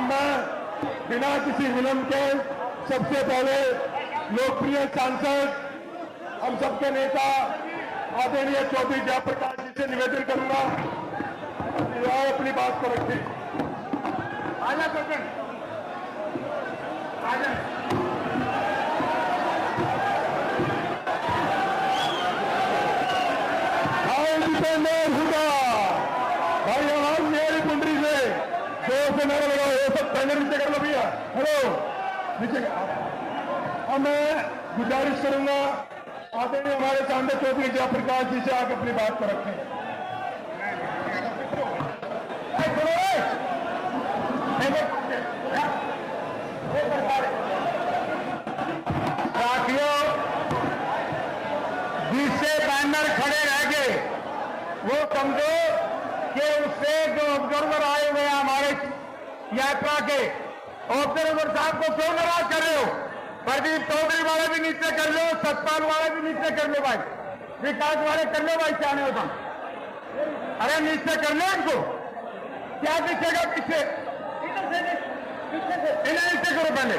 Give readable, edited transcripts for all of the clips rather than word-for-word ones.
मैं बिना किसी विलंब के सबसे पहले लोकप्रिय सांसद हम सबके नेता आदरणीय चौधरी जयप्रकाश जी से निवेदन करूंगा अपनी बात को रखें। आजा चौधरी, आजा। भाई आवाज मेरी कुंडली से जोर से नारा लगाओ। ये सब पहले नीचे कर लो भैया। हेलो नीचे। अब मैं गुजारिश करूंगा आदरणीय हमारे सामने चौधरी जयप्रकाश जी से आकर अपनी बात को रखें। साथियों, जिससे बैनर खड़े रह गए वो समझो कि उससे जो ऑब्जर्वर आए हुए हैं हमारे यात्रा के, ऑब्जर्वर साहब को क्यों नाराज कर रहे हो? प्रदीप चौधरी वाले भी नीचे कर लो, सतपाल वाले भी नीचे कर लो भाई, विकास वाले कर लो भाई, चाहने हो तुम? अरे नीचे कर लो इनको। क्या दिखेगा पीछे? इन्हें नीचे करो पहले,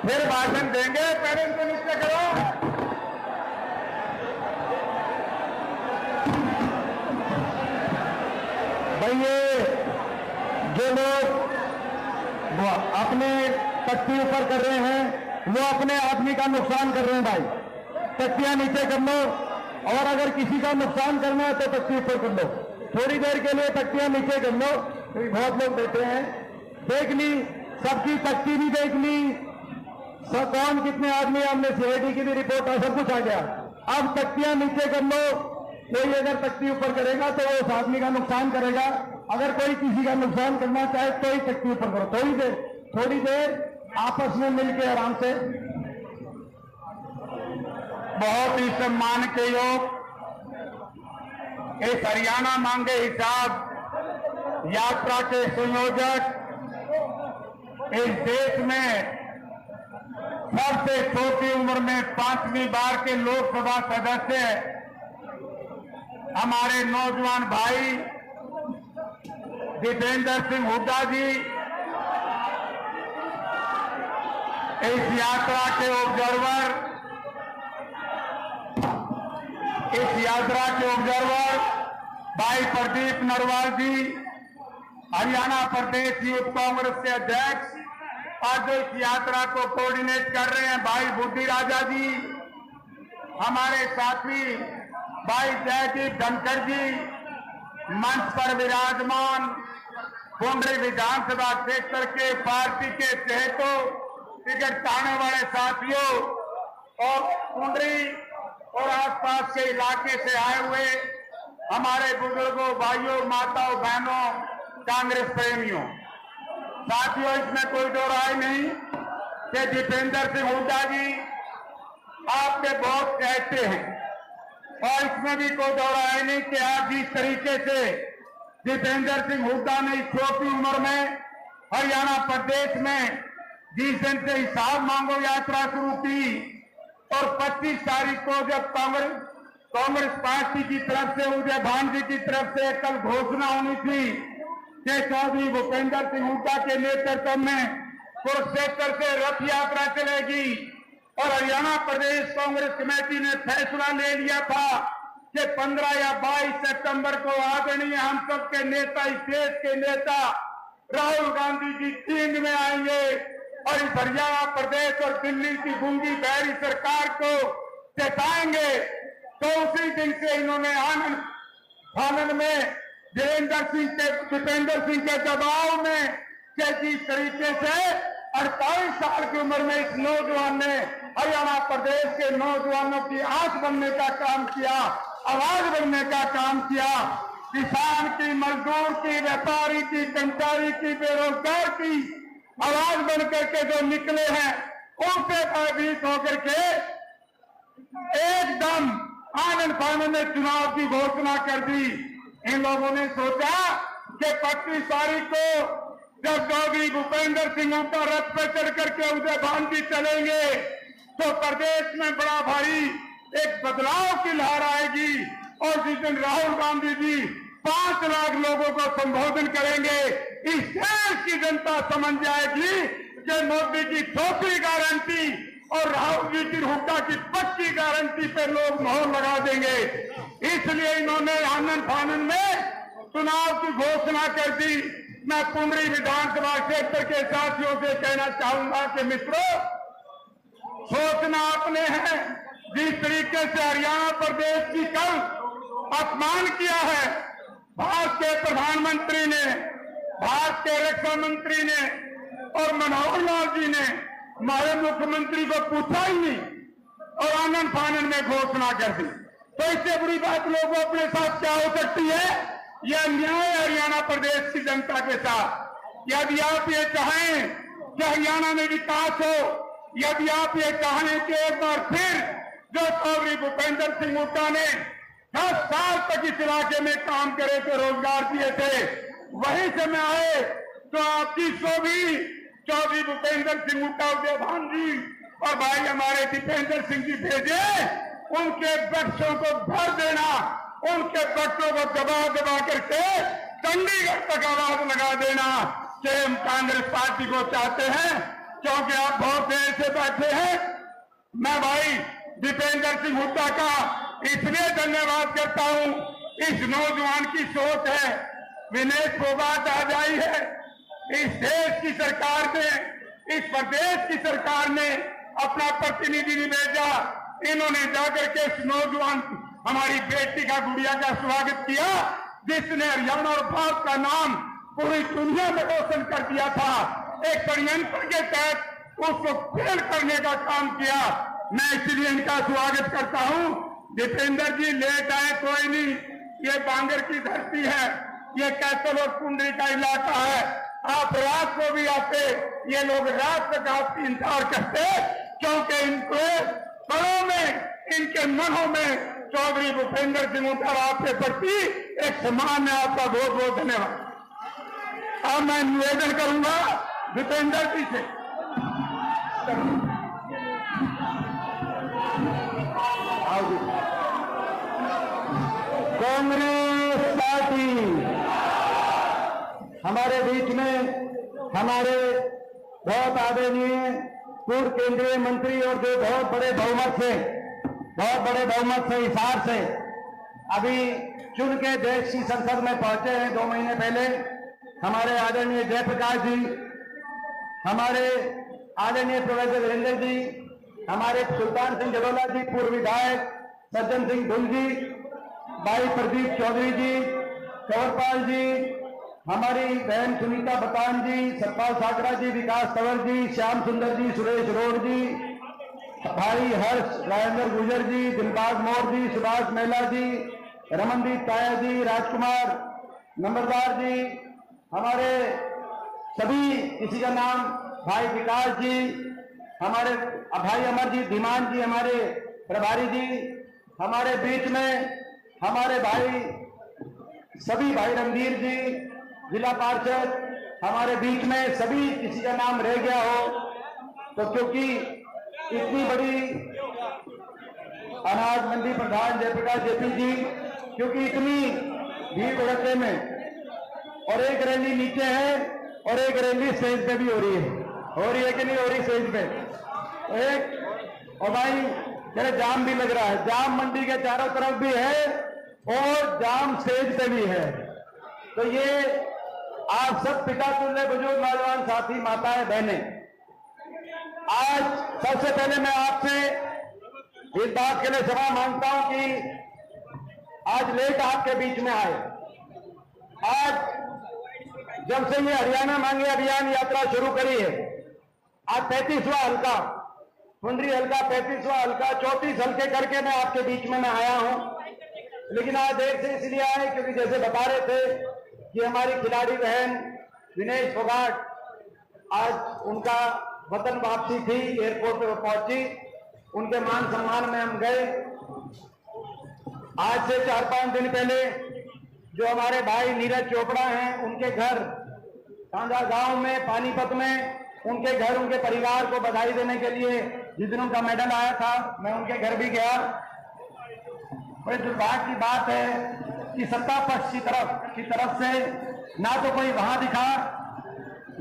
फिर भाषण देंगे। पहले इनको नीचे करो। भाई ये जो लोग अपने तख्ती ऊपर कर रहे हैं वो अपने आदमी का नुकसान कर रहे हैं भाई। तख्तियां नीचे कर लो, और अगर किसी का नुकसान करना है तो तख्ती ऊपर कर लो। थोड़ी देर के लिए तख्तियां नीचे कर लो। बहुत लोग बैठे हैं, देख ली सबकी तख्ती भी देख ली, सब कौन कितने आदमी, हमने सीआईडी की भी रिपोर्ट है, सब कुछ आ गया। अब तख्तियां नीचे कर लो। कोई अगर तख्ती ऊपर करेगा तो वो उस आदमी का नुकसान करेगा। अगर कोई किसी का नुकसान करना चाहे तो ही तख्ती ऊपर करो। थोड़ी देर आपस में मिलकर आराम से। बहुत ही सम्मान के योग इस हरियाणा मांगे हिसाब यात्रा के संयोजक, इस देश में सबसे छोटी उम्र में 5वीं बार के लोकसभा सदस्य हमारे नौजवान भाई दीपेंद्र सिंह हुड्डा जी इस यात्रा के ऑब्जर्वर भाई प्रदीप नरवाल जी, हरियाणा प्रदेश यूथ कांग्रेस के अध्यक्ष, और जो इस यात्रा को कोऑर्डिनेट कर रहे हैं भाई बुद्धि राजा जी, हमारे साथी भाई जयदीप धनखड़ जी, मंच पर विराजमान कुंडली विधानसभा क्षेत्र के पार्टी के चहेतों, टिकट चाहने वाले साथियों, और कुंडली और आसपास के इलाके से आए हुए हमारे बुजुर्गों, भाइयों, माताओं, बहनों, कांग्रेस प्रेमियों, साथियों, इसमें कोई दो राय नहीं कि दीपेंद्र सिंह हुड्डा जी आपके बहुत कहते हैं, और इसमें भी कोई दो राय नहीं कि आज जिस तरीके से दीपेंद्र सिंह हुड्डा ने इस छोटी उम्र में हरियाणा प्रदेश में जिस दिन से हिसाब मांगो यात्रा शुरू की, और 25 तारीख को जब कांग्रेस पार्टी की तरफ से, उदय भान जी की तरफ से कल घोषणा होनी थी कि चौधरी भूपेंद्र सिंह हुड्डा के नेतृत्व में कुरुक्षेत्र से रथ यात्रा चलेगी, और हरियाणा प्रदेश कांग्रेस कमेटी ने फैसला ले लिया था कि 15 या 22 सितंबर को आदरणीय हम सबके नेता, इस देश के नेता राहुल गांधी जी जींद में आएंगे और इस हरियाणा प्रदेश और दिल्ली की गूंगी बहरी सरकार को चेताएंगे। तो उसी दिन से इन्होंने आनंद में दीपेंद्र सिंह के दबाव में कि जिस तरीके से 48 साल की उम्र में इस नौजवान ने हरियाणा प्रदेश के नौजवानों की आंख बनने का काम किया, आवाज बनने का काम किया, किसान की, मजदूर की, व्यापारी की, कर्मचारी की, बेरोजगार की आवाज बन करके जो निकले हैं, उनसे भयभीत होकर के एकदम आनंद फानंद में चुनाव की घोषणा कर दी। इन लोगों ने सोचा कि 25 तारीख को जब चौधरी भूपेंद्र सिंह हुड्डा रथ पर चढ़ करके उदय भान जी चलेंगे तो प्रदेश में बड़ा भारी एक बदलाव की लहर आएगी, और जिस दिन राहुल गांधी जी 5 लाख लोगों को संबोधन करेंगे। इस देश की जनता समझ जाएगी कि मोदी की ठोकरी गारंटी और राहुल जी की हुक्का की पक्की गारंटी पे लोग मोहर लगा देंगे। इसलिए इन्होंने आनन फानन में चुनाव की घोषणा कर दी। मैं पुंडरी विधानसभा क्षेत्र के साथियों से कहना चाहूंगा कि मित्रों, सोचना आपने है। जिस तरीके से हरियाणा प्रदेश की कल अपमान किया है, भारत के प्रधानमंत्री ने, भारत के रक्षा मंत्री ने और मनोहर लाल जी ने हमारे मुख्यमंत्री को पूछा ही नहीं और आनन फानन में घोषणा कर दी। तो इससे बुरी बात लोगों अपने साथ क्या हो सकती है? यह अन्याय है हरियाणा प्रदेश की जनता के साथ। यदि आप ये चाहें कि हरियाणा में विकास हो, यदि आप ये चाहें कि एक बार फिर जो चौधरी भूपेंद्र सिंह हुड्डा ने 10 साल तक इस इलाके में काम करे थे, रोजगार दिए थे, वहीं से मैं आए तो आपकी भी चौधरी भूपेंद्र सिंह हुड्डा उदयभान जी और भाई हमारे दीपेंद्र सिंह जी भेजे, उनके वृक्षों को भर देना, उनके वृक्षों को दबा दबा करके चंडीगढ़ तक आवाज लगा देना कि हम कांग्रेस पार्टी को चाहते हैं, क्योंकि आप बहुत देर से बैठे हैं। मैं भाई दीपेंद्र सिंह हुड्डा का इसलिए धन्यवाद करता हूं, इस नौजवान की सोच है। विनेश फोगाट आज आई है, इस देश की सरकार ने, इस प्रदेश की सरकार ने अपना प्रतिनिधि भेजा, इन्होंने जाकर के इस नौजवान हमारी बेटी का, गुड़िया का स्वागत किया, जिसने हरियाणा और भारत का नाम पूरी दुनिया में रोशन कर दिया था। एक षड्यंत्र के तहत उसको फेल करने का काम किया। मैं इसलिए इनका स्वागत करता हूं। दीपेंद्र जी लेट आए कोई नहीं, ये बांगर की धरती है, ये कैथल और पुंडरी का इलाका है। आप रात को भी आते, ये लोग रात तक आपकी इंतजार करते, क्योंकि इनके मनों में, इनके मनों में चौधरी भूपेंद्र सिंह हुड्डा आपके प्रति एक सम्मान है। आपका बहुत बहुत धन्यवाद। अब मैं निवेदन करूंगा दीपेंद्र जी से। कांग्रेस पार्टी हमारे बीच में हमारे बहुत आदरणीय पूर्व केंद्रीय मंत्री और जो बहुत बड़े बहुमत से हिसार से अभी चुन के देश की संसद में पहुंचे हैं 2 महीने पहले, हमारे आदरणीय जयप्रकाश जी, हमारे आदरणीय प्रोफेसर वीरेंद्र जी, हमारे सुल्तान सिंह जलोला जी पूर्व विधायक, सज्जन सिंह ढुल जी, भाई प्रदीप चौधरी जी, कंवरपाल जी, हमारी बहन सुनीता बतान जी, सतपाल साकरा जी, विकास तंवर जी, श्याम सुंदर जी, सुरेश रोड जी, भाई हर्ष राजेंद्र गुजर जी, दिलबाग मोर जी, सुभाष मेहला जी, रमनदीप ताया जी, राजकुमार नंबरदार जी, हमारे सभी, किसी का नाम भाई विकास जी, हमारे भाई अमर जी, धीमान जी, हमारे प्रभारी जी, हमारे बीच में हमारे भाई सभी, भाई रणधीर जी, जिला पार्षद, हमारे बीच में सभी, किसी का नाम रह गया हो तो, क्योंकि इतनी बड़ी अनाज मंडी प्रधान जयप्रकाश जेपी जी, क्योंकि इतनी भीड़ भड़के में, और एक रैली नीचे है और एक रैली स्टेज पे भी हो रही है कि नहीं हो रही स्टेज पे एक, और भाई मेरे जाम भी लग रहा है, जाम मंडी के चारों तरफ भी है और जाम स्टेज पे भी है। तो ये आप सब पिता तुल्य बुजुर्ग नौजवान साथी, माताएं, बहनें, आज सबसे पहले मैं आपसे इस बात के लिए क्षमा मांगता हूं कि आज लेट आपके बीच में आए। आज जब से ये हरियाणा मांगे अभियान यात्रा शुरू करी है, आज 35वां हल्का, पुंडरी हल्का 35वां हल्का, 34 हल्के करके मैं आपके बीच में मैं आया हूं। लेकिन आज देर से इसलिए आए क्योंकि जैसे बता रहे थे कि हमारी खिलाड़ी बहन विनेश फोगाट, आज उनका वतन वापसी थी, एयरपोर्ट पे पहुंची, उनके मान सम्मान में हम गए। आज से 4-5 दिन पहले जो हमारे भाई नीरज चोपड़ा हैं, उनके घर कांदा गांव में, पानीपत में, उनके घर, उनके परिवार को बधाई देने के लिए जिस दिन उनका मेडल आया था, मैं उनके घर भी गया। बड़े दुर्भाग्य की बात है कि सत्ता पक्ष की तरफ से ना तो कोई वहां दिखा,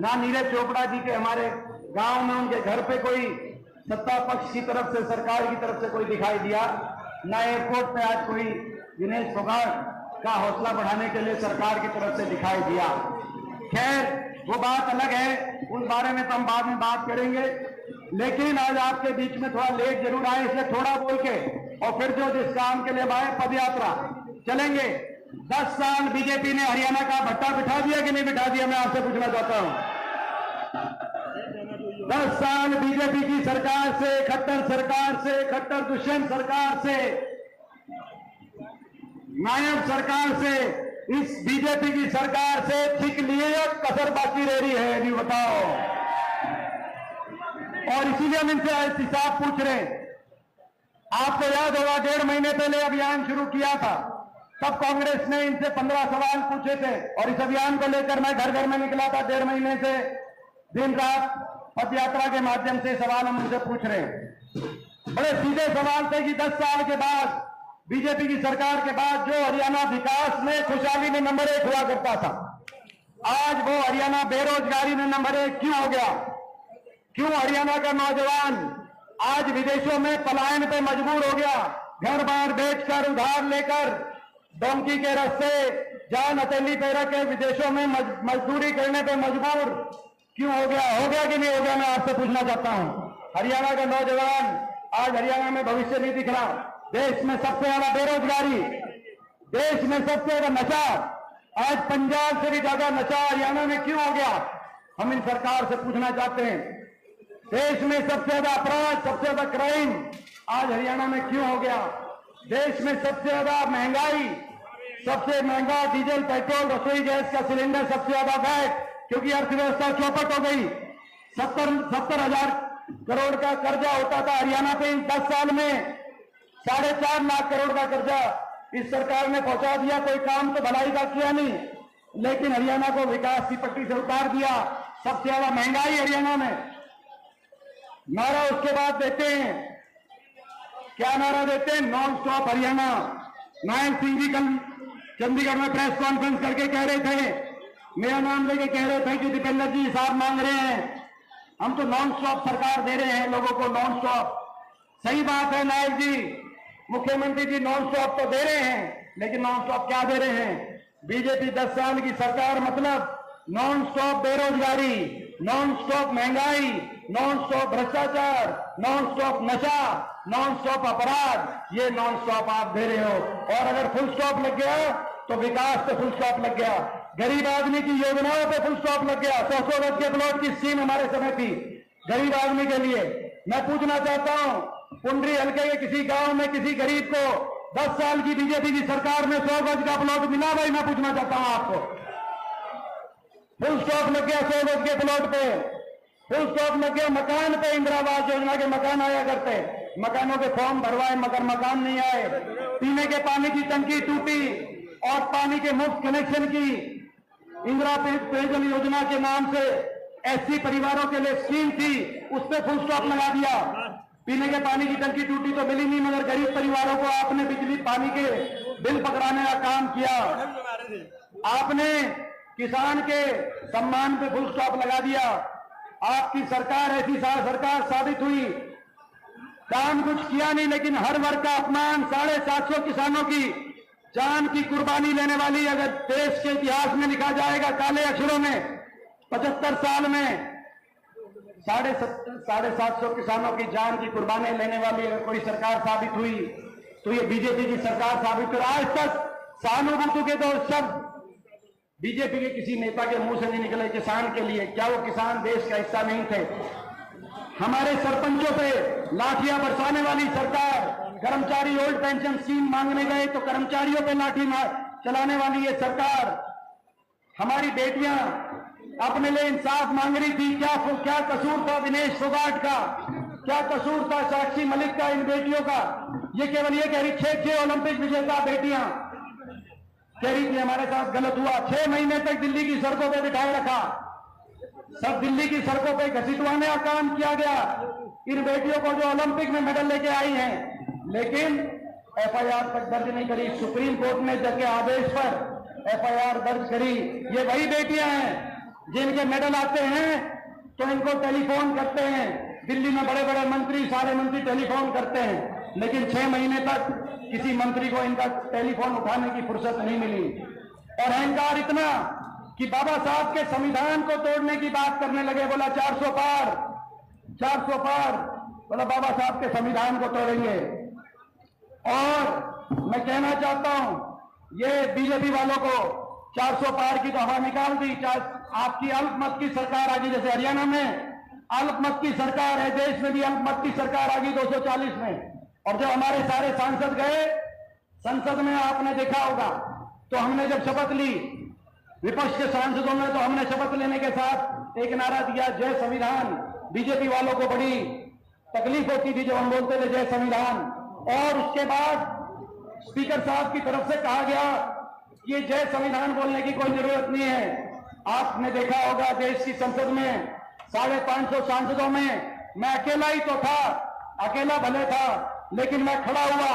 ना नीरज चोपड़ा जी के हमारे गांव में उनके घर पे कोई सत्ता पक्ष की तरफ से, सरकार की तरफ से कोई दिखाई दिया, ना एयरपोर्ट पे आज कोई दिनेश फोगाट का हौसला बढ़ाने के लिए सरकार की तरफ से दिखाई दिया। खैर वो बात अलग है, उस बारे में तो हम बाद में बात करेंगे। लेकिन आज आपके बीच में थोड़ा लेट जरूर आए, इसलिए थोड़ा बोल के और फिर जो जिस काम के लिए आए पद यात्रा चलेंगे। 10 साल बीजेपी ने हरियाणा का भट्टा बिठा दिया कि नहीं बिठा दिया, मैं आपसे पूछना चाहता हूं। 10 साल बीजेपी की सरकार से, खट्टर दुष्यंत सरकार से, नायब सरकार से, इस बीजेपी की सरकार से ठीक लिए या कसर बाकी रह रही है, अभी बताओ। और इसीलिए हम इनसे हिसाब पूछ रहे हैं। आपको याद होगा 1.5 महीने पहले अभियान शुरू किया था, तब कांग्रेस ने इनसे 15 सवाल पूछे थे और इस अभियान को लेकर मैं घर घर में निकला था। 1.5 महीने से दिन रात पद यात्रा के माध्यम से सवाल हम उनसे पूछ रहे हैं। बड़े सीधे सवाल थे कि 10 साल के बाद, बीजेपी की सरकार के बाद जो हरियाणा विकास में, खुशहाली में नंबर 1 हुआ करता था, आज वो हरियाणा बेरोजगारी में नंबर 1 क्यों हो गया? क्यों हरियाणा का नौजवान आज विदेशों में पलायन पे मजबूर हो गया? घर बार बेचकर, उधार लेकर, डोंकी के रास्ते, जान हथेली पे रख के विदेशों में मजदूरी करने पे मजबूर क्यों हो गया? हो गया कि नहीं हो गया, मैं आपसे पूछना चाहता हूं। हरियाणा का नौजवान आज हरियाणा में भविष्य नहीं दिख रहा। देश में सबसे ज्यादा बेरोजगारी, देश में सबसे ज्यादा नशा, आज पंजाब से भी ज्यादा नशा हरियाणा में क्यों हो गया? हम इन सरकार से पूछना चाहते हैं। देश में सबसे ज्यादा अपराध, सबसे ज्यादा क्राइम आज हरियाणा में क्यों हो गया? देश में सबसे ज्यादा महंगाई, सबसे महंगा डीजल, पेट्रोल, रसोई गैस का सिलेंडर, सबसे ज्यादा वैट, क्योंकि अर्थव्यवस्था चौपट हो गई। 70,000 करोड़ का कर्जा होता था हरियाणा पे, 10 साल में 4.5 लाख करोड़ का कर्जा इस सरकार ने पहुंचा दिया। कोई काम तो भलाई का किया नहीं, लेकिन हरियाणा को विकास की पट्टी से उतार दिया। सबसे ज्यादा महंगाई हरियाणा में। नारा उसके बाद देते हैं, क्या नारा देते हैं? Non stop Haryana. नारायण सिंह जी कल चंडीगढ़ में प्रेस कॉन्फ्रेंस करके कह रहे थे, मेरा नाम लेके कह रहे थे कि दीपेंद्र जी हिसाब मांग रहे हैं, हम तो नॉन स्टॉप सरकार दे रहे हैं लोगों को, नॉन स्टॉप। सही बात है नायक जी, मुख्यमंत्री जी नॉन स्टॉप तो दे रहे हैं, लेकिन नॉन स्टॉप क्या दे रहे हैं? बीजेपी 10 साल की सरकार मतलब नॉन स्टॉप बेरोजगारी, नॉन स्टॉप महंगाई, नॉन स्टॉप भ्रष्टाचार, नॉन स्टॉप नशा, नॉन स्टॉप अपराध, ये नॉन स्टॉप आप दे रहे हो। और अगर फुल स्टॉप लग गया तो विकास पे फुल स्टॉप लग गया, गरीब आदमी की योजनाओं पे फुल स्टॉप लग गया। 100 गज के प्लॉट की स्कीम हमारे समय थी गरीब आदमी के लिए। मैं पूछना चाहता हूं, पुंडरी हल्के के किसी गांव में किसी गरीब को 10 साल की बीजेपी की सरकार में 100 गज का प्लॉट मिला? भाई मैं पूछना चाहता हूं आपको। फुल स्टॉप लग गया 100 गज के प्लॉट पे, फुल स्टॉप लग गया मकान पे। इंदिरा आवास योजना के मकान आया करते, मकानों के फॉर्म भरवाए मगर मकान नहीं आए। पीने के पानी की टंकी टूटी और पानी के मुफ्त कनेक्शन की इंदिरा पेयजल योजना के नाम से एससी परिवारों के लिए स्कीम थी, उस पर फुल स्टॉप लगा दिया। पीने के पानी की टंकी टूटी तो मिली नहीं, मगर गरीब परिवारों को आपने बिजली पानी के बिल पकड़ाने का काम किया। आपने किसान के सम्मान पे फुल स्टॉप लगा दिया। आपकी सरकार ऐसी सरकार साबित हुई, काम कुछ किया नहीं, लेकिन हर वर्ग का अपमान, 750 किसानों की जान की कुर्बानी लेने वाली, अगर देश के इतिहास में लिखा जाएगा काले अक्षरों में, 75 साल में 750 किसानों की जान की कुर्बानी लेने वाली अगर कोई सरकार साबित हुई तो ये बीजेपी की सरकार साबित हुई। आज तक सहानुभूति के दो शब्द बीजेपी के किसी नेता के मुंह से नहीं निकले किसान के लिए। क्या वो किसान देश का हिस्सा नहीं थे? हमारे सरपंचों पे लाठियां बरसाने वाली सरकार, कर्मचारी ओल्ड पेंशन स्कीम मांगने गए तो कर्मचारियों पे लाठी चलाने वाली ये सरकार, हमारी बेटियां अपने लिए इंसाफ मांग रही थी। क्या कसूर था दिनेश फोगाट का? क्या कसूर था साक्षी मलिक का इन बेटियों का? ये केवल ये कह रही 6 ओलंपिक विजेता बेटियां कह रही थी हमारे साथ गलत हुआ। 6 महीने तक दिल्ली की सड़कों पर बिठाए रखा, सब दिल्ली की सड़कों पर घसीटवाने का काम किया गया इन बेटियों को जो ओलंपिक में मेडल लेके आई हैं। लेकिन एफआईआर तक दर्ज नहीं करी। सुप्रीम कोर्ट ने जज के आदेश पर एफआईआर दर्ज करी। ये वही बेटियां हैं जिनके मेडल आते हैं तो इनको टेलीफोन करते हैं। दिल्ली में बड़े बड़े मंत्री, सारे मंत्री टेलीफोन करते हैं, लेकिन 6 महीने तक किसी मंत्री को इनका टेलीफोन उठाने की फुर्सत नहीं मिली। और अहंकार इतना कि बाबा साहब के संविधान को तोड़ने की बात करने लगे। बोला 400 पार, 400 पार, बोला बाबा साहब के संविधान को तोड़ेंगे। और मैं कहना चाहता हूं, ये बीजेपी वालों को 400 पार की तो हवा निकाल दी। आपकी अल्पमत की सरकार आ गई, जैसे हरियाणा में अल्पमत की सरकार है, देश में भी अल्पमत की सरकार आ गई 240 में। और जब हमारे सारे सांसद गए संसद में, आपने देखा होगा, तो हमने जब शपथ ली विपक्ष के सांसदों में, तो हमने शपथ लेने के साथ एक नारा दिया, जय संविधान। बीजेपी वालों को बड़ी तकलीफ होती थी जब हम बोलते थे जय संविधान। और उसके बाद स्पीकर साहब की तरफ से कहा गया कि जय संविधान बोलने की कोई जरूरत नहीं है। आपने देखा होगा देश की संसद में 550 सांसदों में मैं अकेला ही तो था, अकेला भले था, लेकिन मैं खड़ा हुआ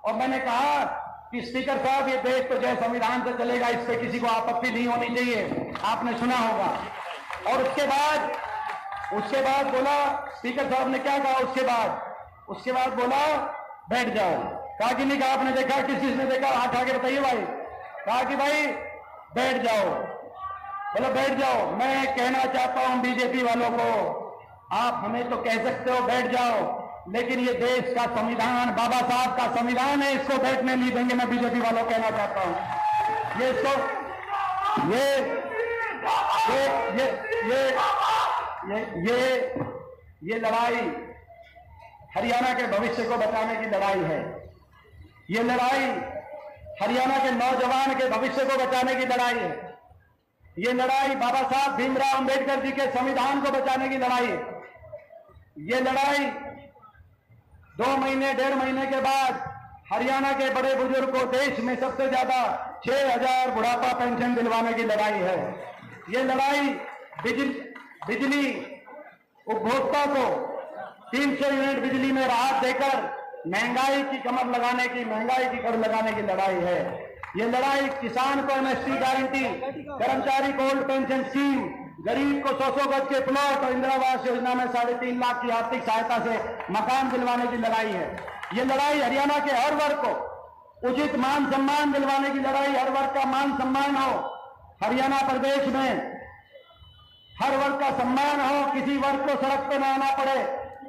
और मैंने कहा कि स्पीकर साहब ये देश तो जय संविधान से चलेगा, इस पे किसी को आपत्ति नहीं होनी चाहिए। आपने सुना होगा। और उसके बाद बोला, स्पीकर साहब ने क्या कहा उसके बाद बोला बैठ जाओ। कहा कि नहीं कहा? आपने देखा, किस चीज ने देखा? हाथ आगे बताइए भाई। कहा कि भाई बैठ जाओ, बोला बैठ जाओ। मैं कहना चाहता हूं बीजेपी वालों को, आप हमें तो कह सकते हो बैठ जाओ, लेकिन ये देश का संविधान, बाबा साहब का संविधान है, इसको बैठने नहीं देंगे। मैं बीजेपी वालों को कहना चाहता हूं, ये इसको ये लड़ाई हरियाणा के भविष्य को बचाने की लड़ाई है। ये लड़ाई हरियाणा के नौजवान के भविष्य को बचाने की लड़ाई है। ये लड़ाई बाबा साहब भीमराव अंबेडकर जी के संविधान को बचाने की लड़ाई है। ये लड़ाई 2 महीने 1.5 महीने के बाद हरियाणा के बड़े बुजुर्ग को देश में सबसे ज्यादा 6,000 बुढ़ापा पेंशन दिलवाने की लड़ाई है। ये लड़ाई बिजली उपभोक्ता को 300 यूनिट बिजली में राहत देकर महंगाई की कमर लगाने की, महंगाई की कड़ लगाने की लड़ाई है। ये लड़ाई किसान को एमएसपी गारंटी, कर्मचारी को ओल्ड पेंशन स्कीम, गरीब को 100 गज के प्लॉट और इंदिरा आवास योजना में 3.5 लाख की आर्थिक सहायता से मकान दिलवाने की लड़ाई है। ये लड़ाई हरियाणा के हर वर्ग को उचित मान सम्मान दिलवाने की लड़ाई, हर वर्ग का मान सम्मान हो हरियाणा प्रदेश में, हर वर्ग का सम्मान हो, किसी वर्ग को सड़क पर न आना पड़े,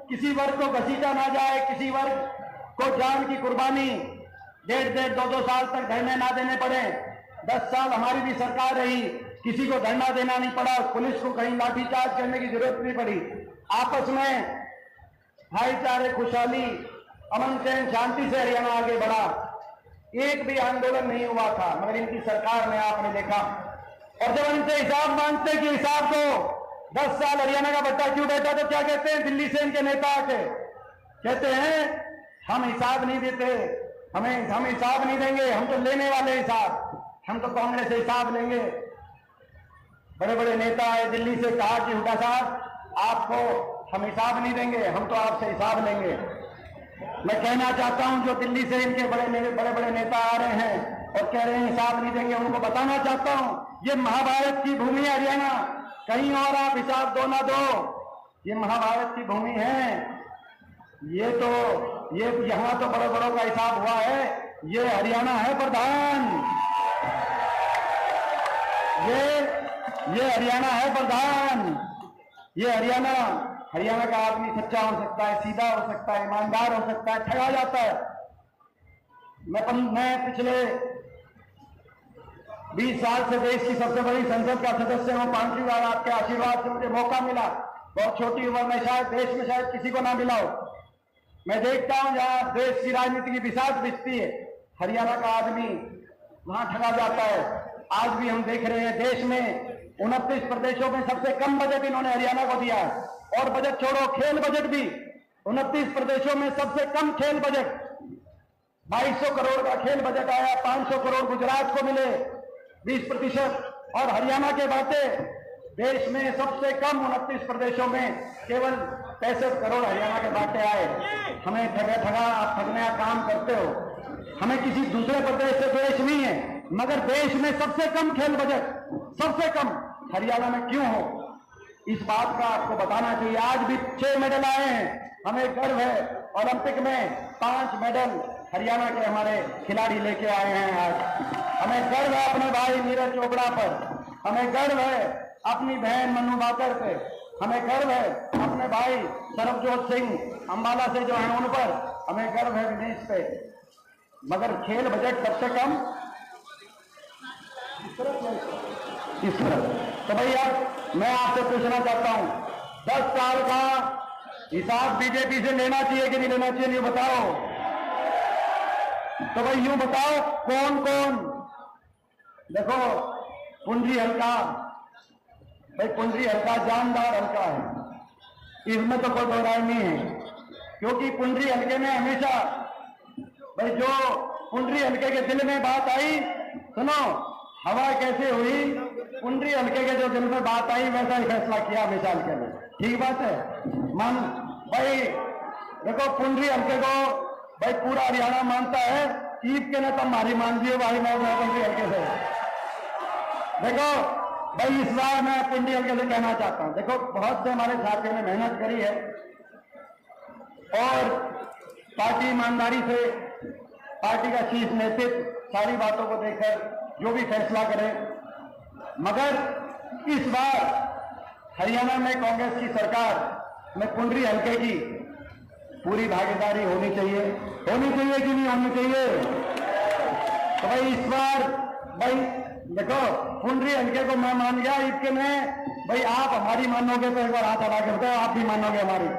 किसी वर्ग को घसीटा ना जाए, किसी वर्ग को जान की कुर्बानी 1.5 2 साल तक धरने ना देने पड़े। 10 साल हमारी भी सरकार रही, किसी को धरना देना नहीं पड़ा, पुलिस को कहीं लाठीचार्ज करने की जरूरत नहीं पड़ी। आपस में भाईचारे, खुशहाली, अमन चैन, शांति से हरियाणा आगे बढ़ा। एक भी आंदोलन नहीं हुआ था, मगर इनकी सरकार ने, आपने देखा। और जब इनसे हिसाब मांगते कि हिसाब दो, 10 साल हरियाणा का बच्चा क्यों बैठा, तो क्या कहते हैं दिल्ली से इनके नेता आके कहते हैं हम हिसाब नहीं देते, हम हिसाब नहीं देंगे, हम तो लेने वाले हिसाब, हम तो कांग्रेस से हिसाब लेंगे। बड़े बड़े नेता आए दिल्ली से, कहा कि हुड्डा साहब आपको हम हिसाब नहीं देंगे, हम तो आपसे हिसाब लेंगे। मैं कहना चाहता हूं जो दिल्ली से इनके बड़े बड़े नेता आ रहे हैं और कह रहे हैं हिसाब नहीं देंगे, उनको बताना चाहता हूं ये महाभारत की भूमि है हरियाणा, कहीं और आप हिसाब दो ना दो, ये महाभारत की भूमि है। ये यहां तो बड़े बड़ों का हिसाब हुआ है, ये हरियाणा है प्रधान, ये हरियाणा है प्रधान। ये हरियाणा का आदमी सच्चा हो सकता है, सीधा हो सकता है, ईमानदार हो सकता है, ठगा जाता है। मैं पिछले 20 साल से देश की सबसे बड़ी संसद का सदस्य हूं। 5वीं बार आपके आशीर्वाद से मुझे मौका मिला। बहुत छोटी उम्र में शायद देश में शायद किसी को ना मिला हो। मैं देखता हूं जहां देश की राजनीति की बिसात बिछती है, हरियाणा का आदमी वहां ठगा जाता है। आज भी हम देख रहे हैं देश में 29 प्रदेशों में सबसे कम बजट इन्होंने हरियाणा को दिया है। और बजट छोड़ो, खेल बजट भी 29 प्रदेशों में सबसे कम खेल बजट, 2200 करोड़ का खेल बजट आया। 500 करोड़ गुजरात को मिले, 20%, और हरियाणा के बाटे देश में सबसे कम 29 प्रदेशों में केवल 65 करोड़ हरियाणा के बाटे आए। हमें ठगा आप ठगने का काम करते हो। हमें किसी दूसरे प्रदेश से द्वेष नहीं है, मगर देश में सबसे कम खेल बजट सबसे कम हरियाणा में क्यों हो, इस बात का आपको बताना चाहिए। आज भी 6 मेडल आए हैं, हमें गर्व है। ओलंपिक में 5 मेडल हरियाणा के हमारे खिलाड़ी लेके आए हैं। आज हमें गर्व है अपने भाई नीरज चोपड़ा पर, हमें गर्व है अपनी बहन मनु भाकर पे, हमें गर्व है अपने भाई सरबजोत सिंह अंबाला से जो हैं उन पर, हमें गर्व है विनेश पे। मगर खेल बजट सबसे कम इस तरफ। तो भैया मैं आपसे पूछना चाहता हूं, 10 साल का हिसाब बीजेपी से लेना चाहिए कि नहीं लेना चाहिए, ये बताओ। तो भाई यूं बताओ कौन कौन, देखो पुंजी हल्का, भाई पुंजी हल्का जानदार हल्का है, इसमें तो कोई दो राय नहीं है। क्योंकि पुंजी हल्के में हमेशा भाई जो पुंडरी हल्के के दिल में बात आई, सुनो हवा कैसे हुई, पुंडरी हल्के के जो दिल में बात आई वैसा ही फैसला किया हमेशा हल्के में। ठीक बात है, मान भाई देखो पुंडरी हल्के को भाई पूरा हरियाणा मानता है, ईद के ने तब हमारी मान दिए भाई मैं पुंडरी हल्के से। देखो भाई इस बार मैं पुंडरी हल्के से कहना चाहता हूं, देखो बहुत से हमारे साथियों ने मेहनत करी है और पार्टी ईमानदारी से, पार्टी का शीर्ष नेतृत्व सारी बातों को देखकर जो भी फैसला करे, मगर इस बार हरियाणा में कांग्रेस की सरकार में पुंडरी हल्के की पूरी भागीदारी होनी चाहिए कि नहीं होनी चाहिए। तो भाई इस बार भाई देखो पुंडरी हल्के को मैं मान गया, इसके में भाई आप हमारी मानोगे तो एक बार हाथ हटा के बताओ आप भी मानोगे हमारी।